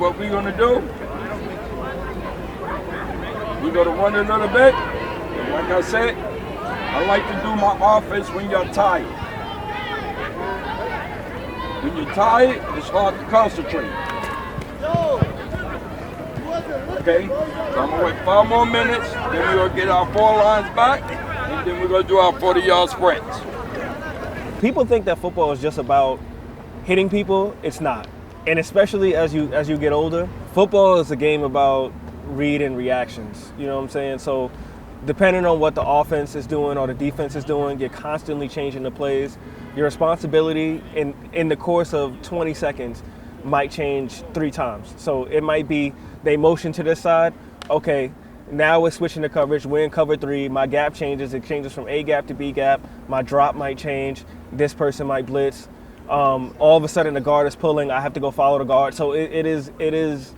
what we're gonna do, we're gonna run a little bit. Like I said, I like to do my offense when you're tired. When you're tired, it's hard to concentrate. Okay, so I'm gonna wait 5 more minutes, then we're gonna get our 4 lines back, and then we're gonna do our 40-yard sprints. People think that football is just about hitting people. It's not. And especially as you get older, football is a game about read and reactions. You know what I'm saying? So depending on what the offense is doing or the defense is doing, you're constantly changing the plays. Your responsibility in the course of 20 seconds might change 3 times. So it might be they motion to this side. Okay, now we're switching the coverage. We're in cover 3. My gap changes. It changes from A gap to B gap. My drop might change. This person might blitz. All of a sudden the guard is pulling. I have to go follow the guard. So it is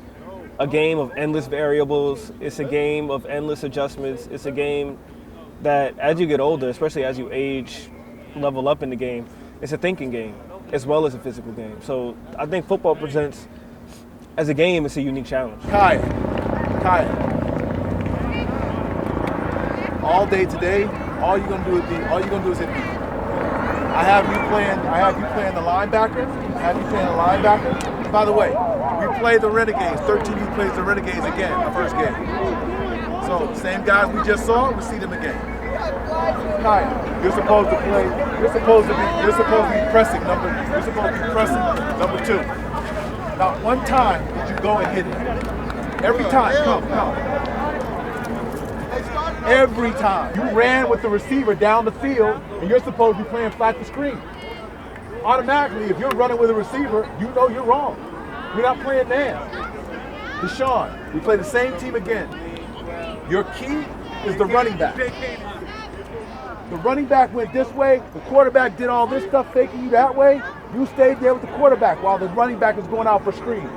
a game of endless variables. It's a game of endless adjustments. It's a game that as you get older, especially as you age, level up in the game, it's a thinking game as well as a physical game. So I think football presents, as a game, it's a unique challenge. Kaya, all day today, all you're gonna do is hit me. I have you playing the linebacker. By the way, we play the Renegades. 13U plays the Renegades again, the first game. So same guys we just saw, we see them again. Kaya, you're supposed to be pressing number 2. Not one time did you go and hit it. Every time, come. Every time. You ran with the receiver down the field and you're supposed to be playing flat to screen. Automatically, if you're running with a receiver, you know you're wrong. You're not playing man. Deshaun, we play the same team again. Your key is the running back. The running back went this way, the quarterback did all this stuff faking you that way, you stayed there with the quarterback while the running back is going out for screen.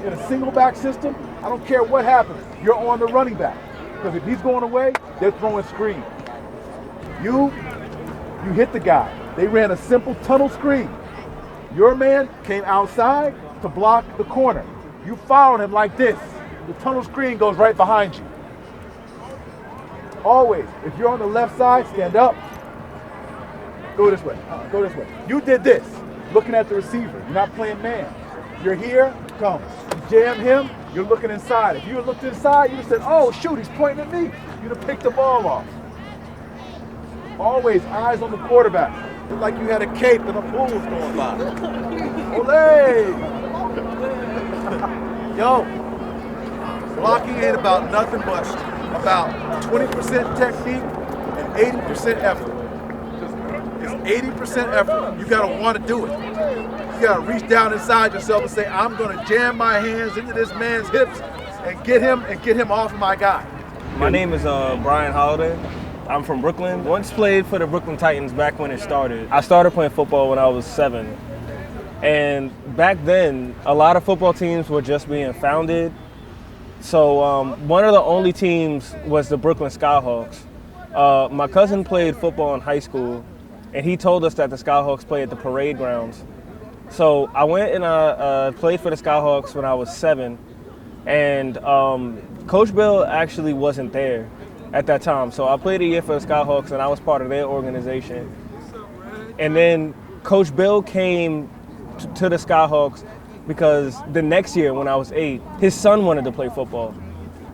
In a single back system, I don't care what happens, you're on the running back. Because if he's going away, they're throwing screen. You hit the guy. They ran a simple tunnel screen. Your man came outside to block the corner. You followed him like this. The tunnel screen goes right behind you. Always, if you're on the left side, stand up. Go this way. You did this, looking at the receiver. You're not playing man. You're here, come. You jam him, you're looking inside. If you had looked inside, you'd have said, oh shoot, he's pointing at me. You'd have picked the ball off. Always eyes on the quarterback. Looked like you had a cape and a bull was going by. Olay! Yo, blocking ain't about nothing but about 20% technique and 80% effort. It's 80% effort. You gotta want to do it. You gotta reach down inside yourself and say, I'm gonna jam my hands into this man's hips and get him off of my guy. My name is Brian Holiday. I'm from Brooklyn. Once played for the Brooklyn Titans back when it started. I started playing football when I was 7. And back then, a lot of football teams were just being founded. So one of the only teams was the Brooklyn Skyhawks. My cousin played football in high school, and he told us that the Skyhawks play at the parade grounds. So I went and played for the Skyhawks when I was 7, and Coach Bill actually wasn't there at that time. So I played a year for the Skyhawks, and I was part of their organization. And then Coach Bill came to the Skyhawks because the next year when I was 8, his son wanted to play football.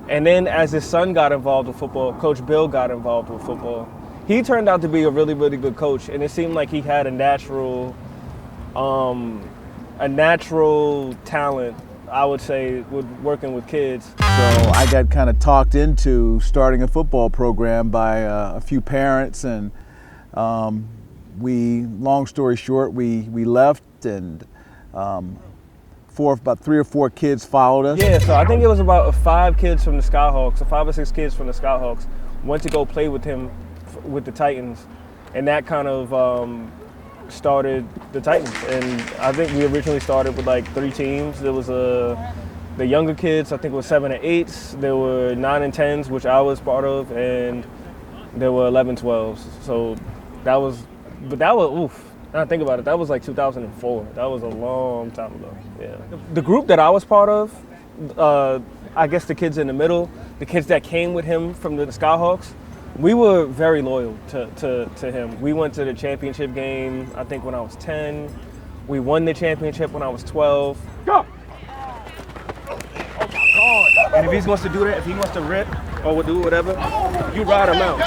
And then as his son got involved with football, Coach Bill got involved with football. He turned out to be a really, really good coach, and it seemed like he had a natural talent, I would say, with working with kids. So I got kind of talked into starting a football program by a few parents, and long story short, we left, and about 3 or 4 kids followed us. Yeah, so I think it was about 5 kids from the Skyhawks, or 5 or 6 kids from the Skyhawks went to go play with him with the Titans, and that kind of started the Titans. And I think we originally started with like 3 teams. There was the younger kids, I think it was 7 and 8s. There were 9 and 10s, which I was part of, and there were 11, 12s. So that was Now I think about it, that was like 2004. That was a long time ago. Yeah. The group that I was part of, I guess the kids in the middle, the kids that came with him from the Skyhawks, we were very loyal to him. We went to the championship game, I think when I was 10. We won the championship when I was 12. Go! And if he wants to do that, if he wants to rip or do whatever, you ride him out,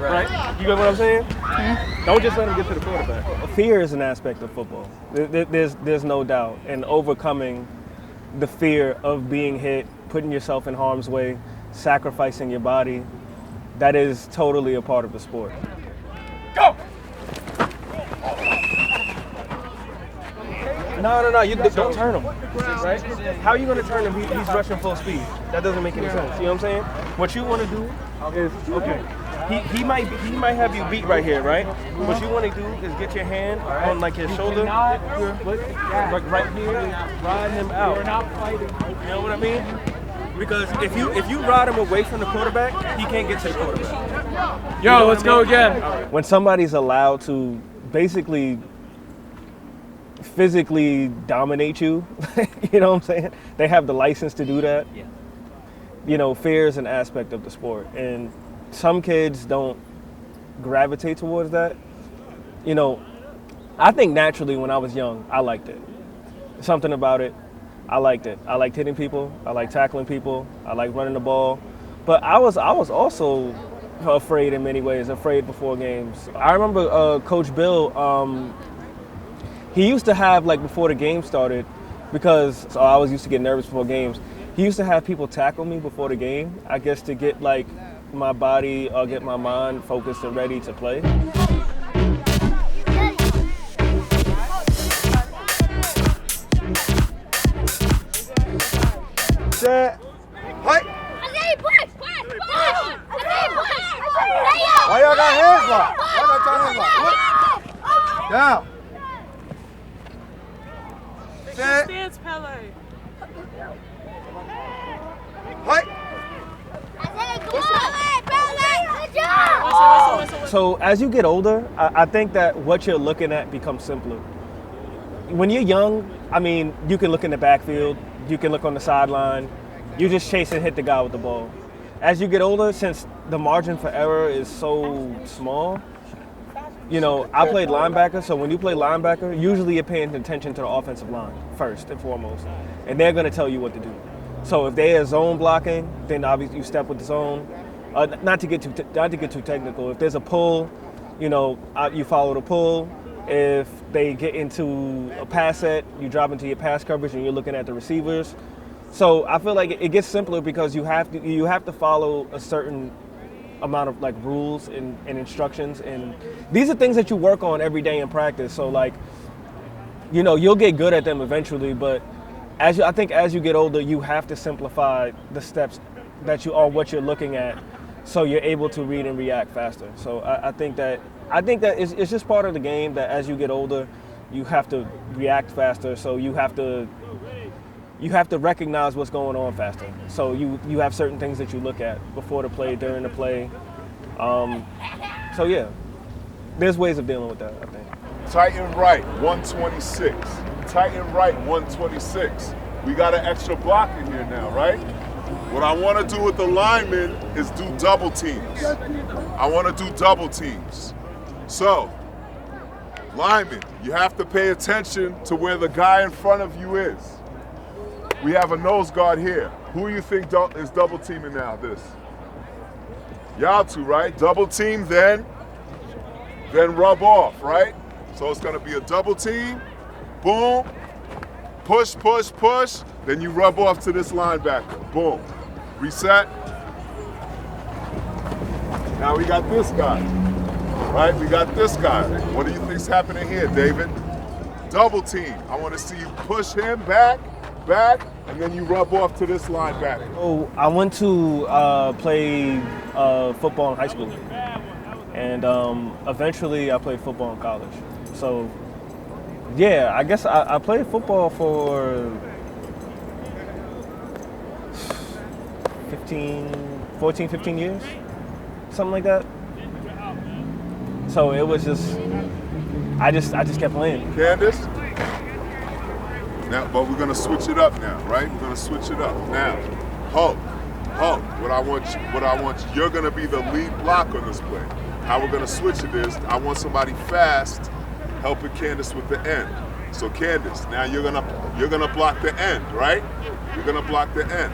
right? You get what I'm saying? Mm-hmm. Don't just let him get to the quarterback. Fear is an aspect of football. There's no doubt. And overcoming the fear of being hit, putting yourself in harm's way, sacrificing your body, that is totally a part of the sport. Go! No, you don't turn him, right? How are you going to turn him? He's rushing full speed. That doesn't make any sense. You know what I'm saying? What you want to do is, okay, he might have you beat right here, right? What you want to do is get your hand on like his shoulder, like right here, ride him out. You know what I mean? Because if you ride him away from the quarterback, he can't get to the quarterback. Yo, let's go again. When somebody's allowed to basically physically dominate you, you know what I'm saying? They have the license to do that. Yeah. You know, fear is an aspect of the sport, and some kids don't gravitate towards that. You know, I think naturally when I was young, I liked it. Something about it, I liked it. I liked hitting people. I liked tackling people. I liked running the ball. But I was also afraid in many ways, afraid before games. I remember Coach Bill, he used to have, like, before the game started, because I always used to get nervous before games, he used to have people tackle me before the game, I guess to get, like, my body or get my mind focused and ready to play. Set. Hey! Why y'all got hands locked? Why y'all got hands locked? Down. Set. Stance, Pele. Hey! So as you get older, I think that what you're looking at becomes simpler. When you're young, I mean, you can look in the backfield, you can look on the sideline, you just chase and hit the guy with the ball. As you get older, since the margin for error is so small, you know, I played linebacker, so when you play linebacker, usually you're paying attention to the offensive line first and foremost, and they're going to tell you what to do. So if they're zone blocking, then obviously you step with the zone. Not to get too technical. If there's a pull, you know, you follow the pull. If they get into a pass set, you drop into your pass coverage and you're looking at the receivers. So I feel like it gets simpler because you have to follow a certain amount of like rules and instructions, and these are things that you work on every day in practice. So like, you know, you'll get good at them eventually, but I think as you get older, you have to simplify the steps that what you're looking at, so you're able to read and react faster. So I think that it's just part of the game that as you get older, you have to react faster. So you have to recognize what's going on faster. So you have certain things that you look at before the play, during the play. So yeah, there's ways of dealing with that, I think. Tight and right, 126. Tight and right, 126. We got an extra block in here now, right? What I want to do with the linemen is do double teams. I want to do double teams. So, linemen, you have to pay attention to where the guy in front of you is. We have a nose guard here. Who do you think is double teaming now, this? Y'all two, right? Double team, then rub off, right? So it's gonna be a double team, boom, push, push, push, then you rub off to this linebacker, boom. Reset. Now we got this guy, right? We got this guy. What do you think's happening here, David? Double team. I wanna see you push him back, and then you rub off to this linebacker. Oh, I went to play football in high school, and eventually I played football in college. So, yeah, I guess I played football for 15 years, something like that. So it was just, I just kept playing. Candace? Now, but we're gonna switch it up now, right? We're gonna switch it up now. Hulk, what I want, you're gonna be the lead block on this play. How we're gonna switch it is, I want somebody fast helping Candace with the end. So Candace, now you're gonna block the end, right? You're gonna block the end.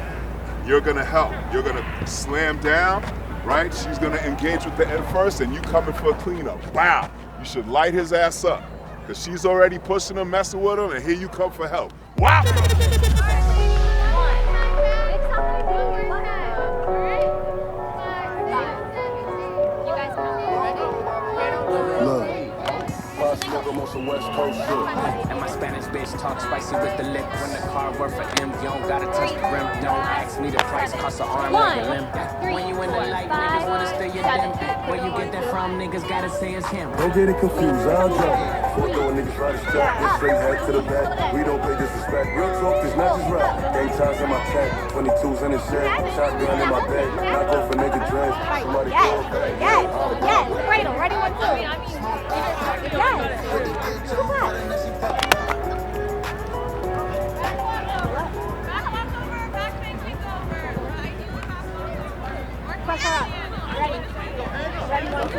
You're gonna help. You're gonna slam down, right? She's gonna engage with the end first, and you coming for a cleanup. Wow! You should light his ass up, because she's already pushing him, messing with him, and here you come for help. Wow! Some West Coast shit. And my Spanish bitch talk spicy with the lip. When the car worth for M, you don't gotta touch the rim. Don't ask me the price, cost an arm like a limb. When you in the light, niggas wanna steal your dim. Where you get that from, niggas gotta say it's him. Don't get it confused, I'll jump. Before throwing niggas try to strap, this straight head to the back. We don't play disrespect. Real talk is not just rap. 8 times in my tank, 22s in the shed, shotgun in my bag. Knock off a nigga dress. Somebody call back. Yes. Cradle, ready, 1, 2. Yes. Press her up. Ready? Ready, 1, 2.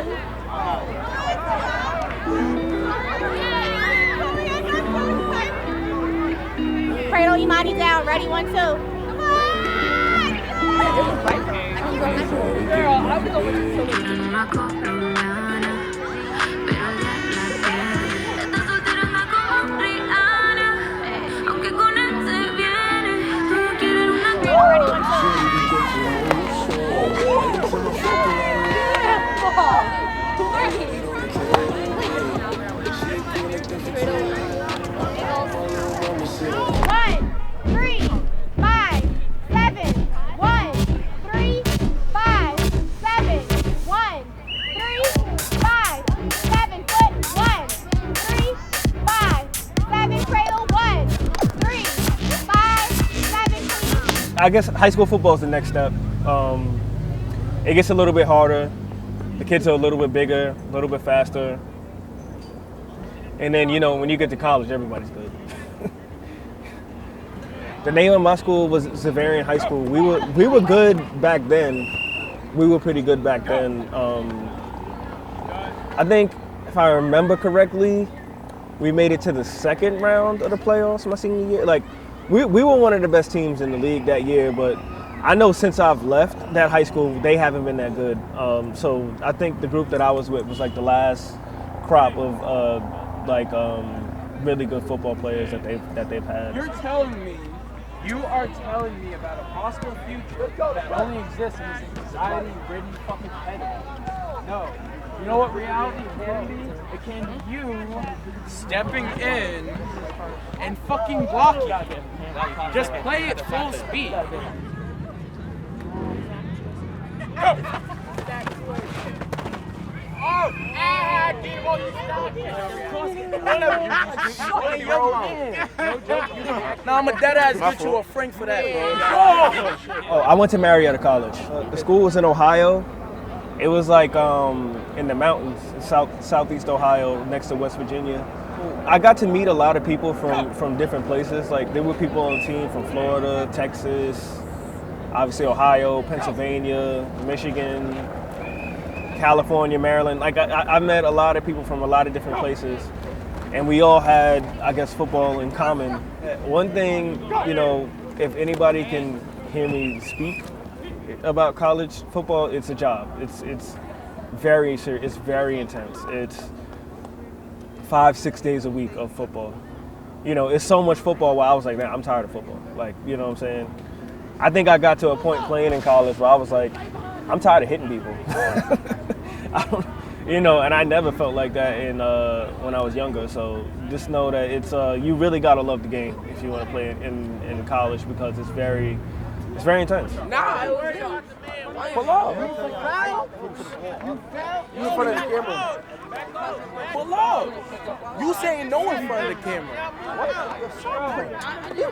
Cradle Imani down. Ready, 1, 2. Come on! Girl, I was over I guess high school football is the next step. It gets a little bit harder. The kids are a little bit bigger, a little bit faster. And then, you know, when you get to college, everybody's good. The name of my school was Xaverian High School. We were good back then. We were pretty good back then. I think, if I remember correctly, we made it to the second round of the playoffs my senior year. Like, we were one of the best teams in the league that year, but I know since I've left that high school, they haven't been that good. So I think the group that I was with was like the last crop of really good football players that they've had. You are telling me about a possible future that only exists in this anxiety-ridden fucking head. No. You know what reality can be? It can be you stepping in and fucking blocking. Just play it full speed. Go! Oh! Nah, I'm a dead ass get you a frank for that, bro. Oh, I went to Marietta College. The school was in Ohio. It was like in the mountains, southeast Ohio, next to West Virginia. I got to meet a lot of people from different places. Like there were people on the team from Florida, Texas, obviously Ohio, Pennsylvania, Michigan, California, Maryland. Like I met a lot of people from a lot of different places, and we all had, I guess, football in common. One thing, you know, if anybody can hear me speak about college football, it's a job. It's very serious. It's very intense. It's 5-6 days a week of football. You know, it's so much football where I was like, man, I'm tired of football. Like, you know what I'm saying? I think I got to a point playing in college where I was like, I'm tired of hitting people. You know, and I never felt like that when I was younger. So just know that it's you really gotta love the game if you want to play in college, because it's very intense. Nah, pull up. You in front of the camera. Pull up. You saying no in front of the camera. Yo,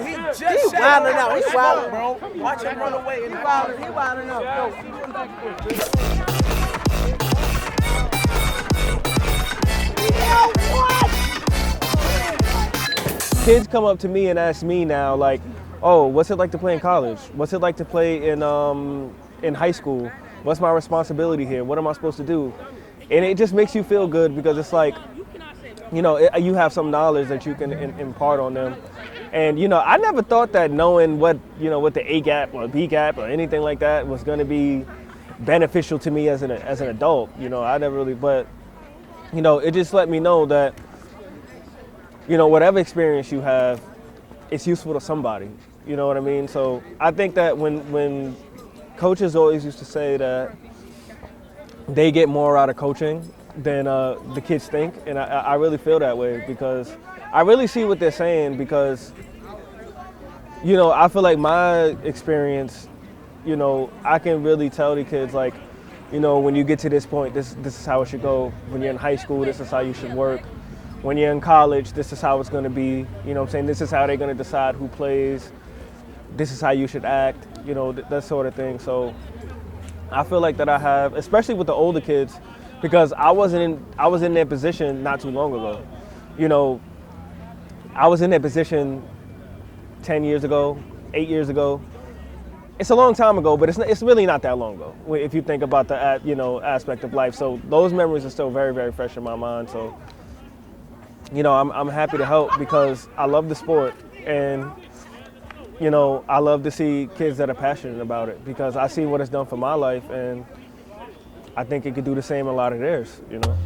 he just wilding out. He's wilding, bro. Watch him run away. He wilding out. Kids come up to me and ask me now, like, oh, what's it like to play in college? What's it like to play in high school? What's my responsibility here? What am I supposed to do? And it just makes you feel good because it's like, you know, you have some knowledge that you can impart on them. And, you know, I never thought that knowing what the A gap or B gap or anything like that was going to be beneficial to me as an adult. You know, I never really, but, you know, it just let me know that, you know, whatever experience you have, it's useful to somebody. You know what I mean? So I think that when coaches always used to say that they get more out of coaching than the kids think, and I really feel that way because I really see what they're saying because, you know, I feel like my experience, you know, I can really tell the kids, like, you know, when you get to this point, this is how it should go. When you're in high school, this is how you should work. When you're in college, this is how it's going to be. You know what I'm saying? This is how they're going to decide who plays. This is how you should act, you know, that sort of thing. So I feel like that I have, especially with the older kids, because I was in their position not too long ago. You know, I was in their position 10 years ago, 8 years ago. It's a long time ago, but it's really not that long ago if you think about the, you know, aspect of life. So those memories are still very, very fresh in my mind. So, you know, I'm happy to help because I love the sport, and, you know, I love to see kids that are passionate about it because I see what it's done for my life, and I think it could do the same in a lot of theirs, you know.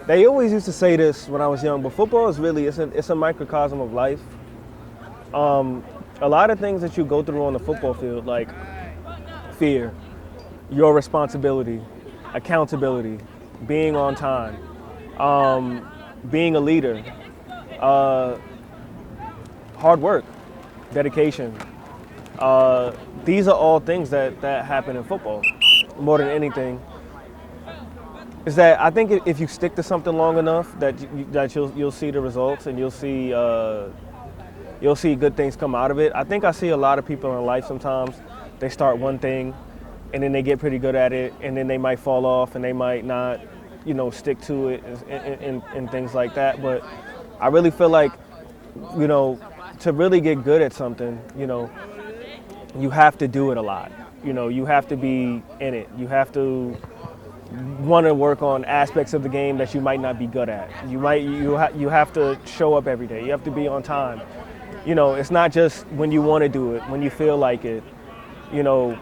They always used to say this when I was young, but football is really, it's a microcosm of life. A lot of things that you go through on the football field, like fear, your responsibility, accountability, being on time, being a leader, hard work, dedication. These are all things that happen in football more than anything. Is that I think if you stick to something long enough, that you'll see the results and you'll see good things come out of it. I think I see a lot of people in life sometimes, they start one thing and then they get pretty good at it and then they might fall off and they might not, you know, stick to it and things like that. But I really feel like, you know, to really get good at something, you know, you have to do it a lot. You know, you have to be in it. You have to want to work on aspects of the game that you might not be good at. You have to show up every day. You have to be on time. You know, it's not just when you want to do it, when you feel like it. You know,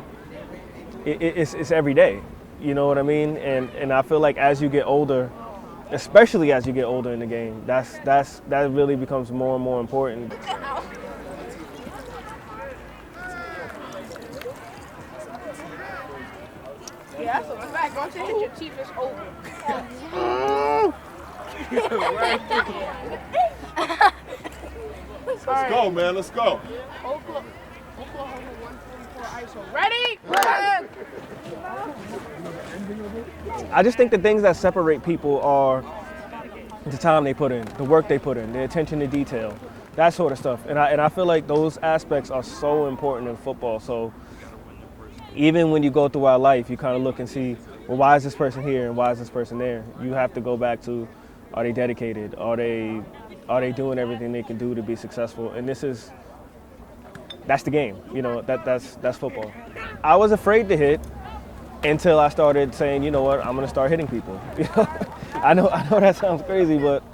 it's every day. You know what I mean? And I feel like as you get older, especially as you get older in the game, that really becomes more and more important. Yeah, that's a fact. Once you hit your teeth, it's over. Let's go, man. Let's go. Oklahoma 144 ISO. Ready? I just think the things that separate people are the time they put in, the work they put in, the attention to detail, that sort of stuff. And I feel like those aspects are so important in football. So even when you go through our life, you kind of look and see, well, why is this person here and why is this person there? You have to go back to, are they dedicated? Are they doing everything they can do to be successful? And that's the game. You know, that's football. I was afraid to hit until I started saying, you know what, I'm going to start hitting people. You know, I know that sounds crazy, but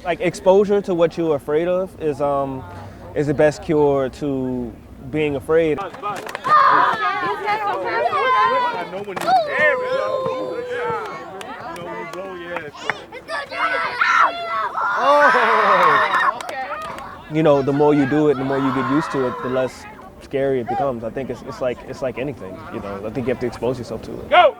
like exposure to what you're afraid of is the best cure to being afraid. I know when you there we go. You know when you blow, You know, the more you do it, the more you get used to it, the less scary it becomes. I think it's like anything. You know, I think you have to expose yourself to it. Go!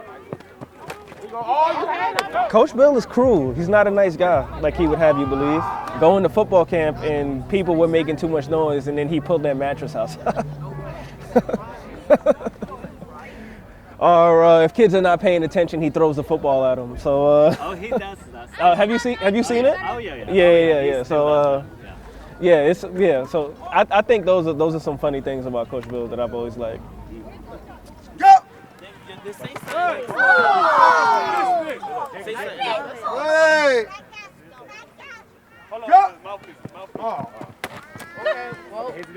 Coach Bill is cruel. He's not a nice guy, like he would have you believe. Going to football camp and people were making too much noise, and then he pulled their mattress outside. Or if kids are not paying attention, he throws the football at them. So. Oh, he does that. Have you seen it? Oh yeah. Yeah. So. So I think those are some funny things about Coach Bill that I've always liked. Go! Say something. Say something. Hey! Go! Oh. Okay. Well, here's the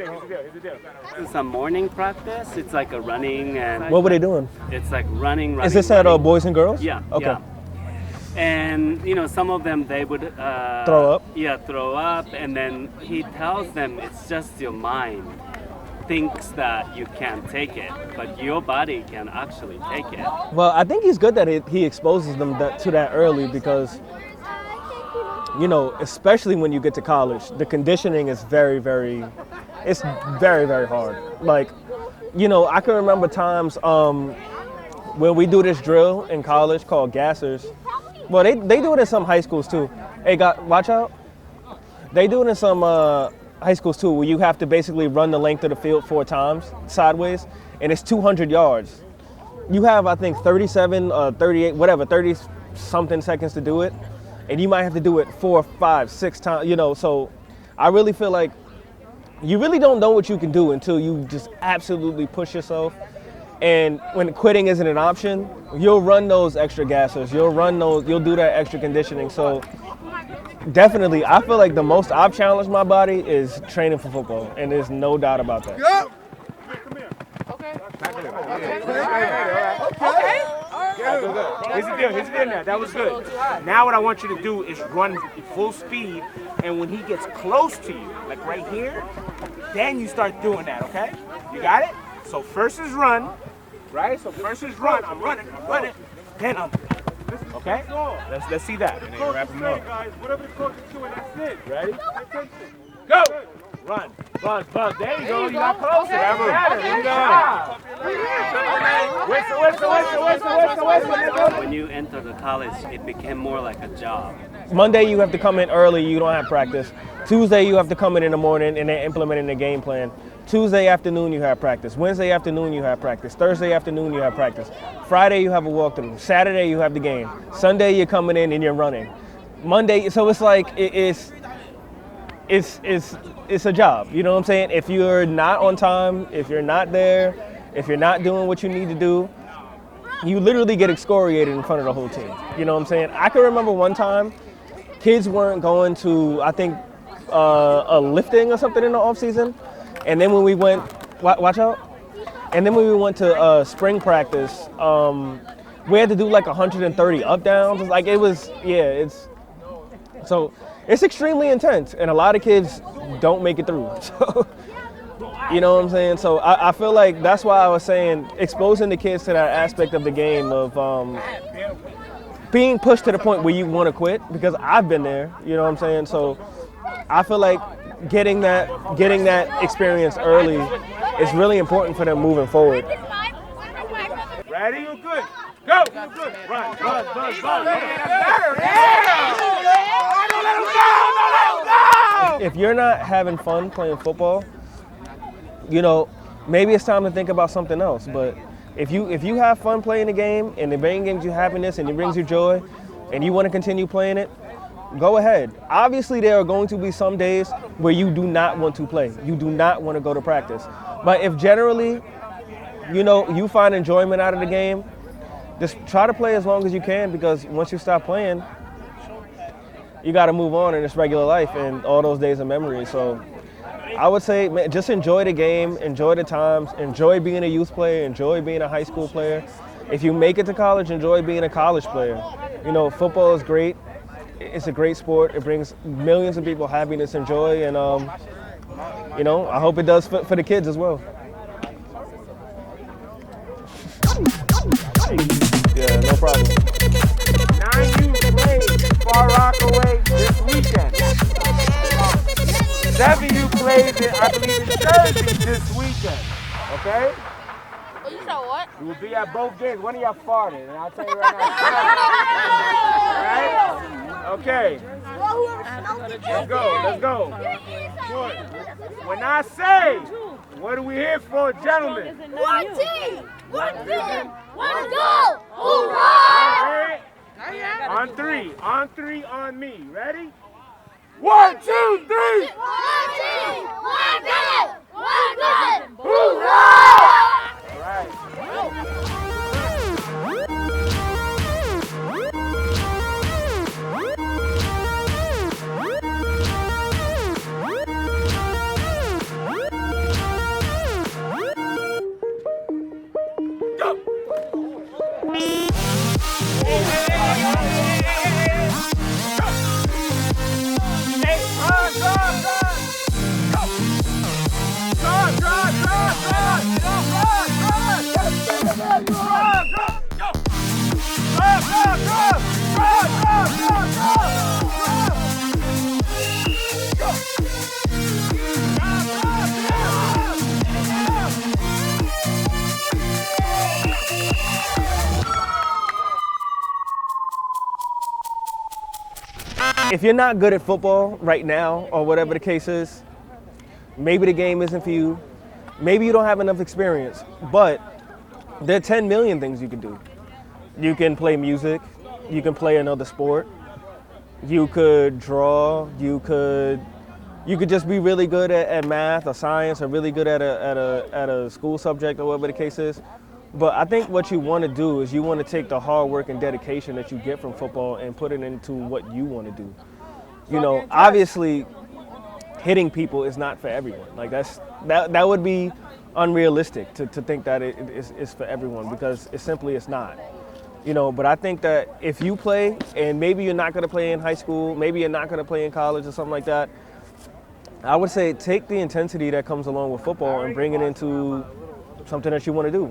deal. It's a morning practice. It's like a running and. What were they doing? It's like running. Is this at Boys and Girls? Yeah. Okay. Yeah. And you know, some of them they would throw up. Yeah, throw up, and then he tells them it's just your mind thinks that you can't take it, but your body can actually take it. Well, I think he's good that he exposes them to that early because, you know, especially when you get to college, the conditioning is very, very hard. Like, you know, I can remember times when we do this drill in college called gassers. Well, they do it in some high schools too. Hey, watch out. They do it in some high schools too, where you have to basically run the length of the field 4 times sideways, and it's 200 yards. You have, I think, 37, 38, whatever, 30-something seconds to do it, and you might have to do it 4, 5, 6 times, you know, so I really feel like you really don't know what you can do until you just absolutely push yourself. And when quitting isn't an option, you'll run those extra gassers, you'll do that extra conditioning. So definitely, I feel like the most I've challenged my body is training for football, and there's no doubt about that. Go! Okay. Here's the deal now. That was good. Now what I want you to do is run full speed, and when he gets close to you, like right here, then you start doing that, okay? You got it? So first is run, right? So first is run. I'm running. Then I'm. Okay? Let's see that. And then wrap him up. Guys, whatever the coach is doing, that's it. Ready? Go! Run. Buzz. There you go. You got closer. Whistle. When you enter the college, it became more like a job. Monday you have to come in early, you don't have practice. Tuesday you have to come in the morning and then implementing the game plan. Tuesday afternoon you have practice. Wednesday afternoon you have practice. Thursday afternoon you have practice. Friday you have a walkthrough. Saturday you have the game. Sunday you're coming in and you're running. Monday, so it's like it's a job. You know what I'm saying? If you're not on time, if you're not there, if you're not doing what you need to do, you literally get excoriated in front of the whole team. You know what I'm saying? I can remember one time, kids weren't going to, I think, a lifting or something in the off season. And then when we went, watch out. And then when we went to spring practice, we had to do like 130 up downs. Like it was, so it's extremely intense. And a lot of kids don't make it through. So, you know what I'm saying? So I feel like that's why I was saying exposing the kids to that aspect of the game of being pushed to the point where you want to quit, because I've been there, you know what I'm saying? So I feel like getting that experience early is really important for them moving forward. Ready? You're good. Go. You're good. Run. Don't let him go. If you're not having fun playing football, you know, maybe it's time to think about something else. But if you have fun playing the game and it brings you happiness and it brings you joy and you want to continue playing it, go ahead. Obviously, there are going to be some days where you do not want to play. You do not want to go to practice. But if generally, you know, you find enjoyment out of the game, just try to play as long as you can, because once you stop playing, you got to move on in this regular life and all those days of memory. So I would say, man, just enjoy the game, enjoy the times, enjoy being a youth player, enjoy being a high school player. If you make it to college, enjoy being a college player. You know, football is great. it's a great sport. It brings millions of people happiness and joy, and you know, I hope it does for the kids as well. Yeah, no problem. 9U plays Far Rockaway this weekend. 7U plays in, I believe, in Jersey this weekend. Okay? Oh, you said what? You will be at both games. One of y'all farted, and I'll tell you right now. Alright? Okay. Let's go. Let's go. When I say, what are we here for, gentlemen? One team! One vision! One goal! Hoorah! On three. On three on me. Ready? 1, 2, 3! One team! One vision! One goal! Hoorah! All right. If you're not good at football right now, or whatever the case is, maybe the game isn't for you, maybe you don't have enough experience, but there are 10 million things you can do. You can play music, you can play another sport, you could draw, you could just be really good at math or science, or really good at a school subject, or whatever the case is. But I think what you want to do is you want to take the hard work and dedication that you get from football and put it into what you want to do. You know, obviously, hitting people is not for everyone. Like that would be unrealistic to think that it's for everyone, because it's not. You know, but I think that if you play, and maybe you're not going to play in high school, maybe you're not going to play in college or something like that, I would say take the intensity that comes along with football and bring it into something that you want to do.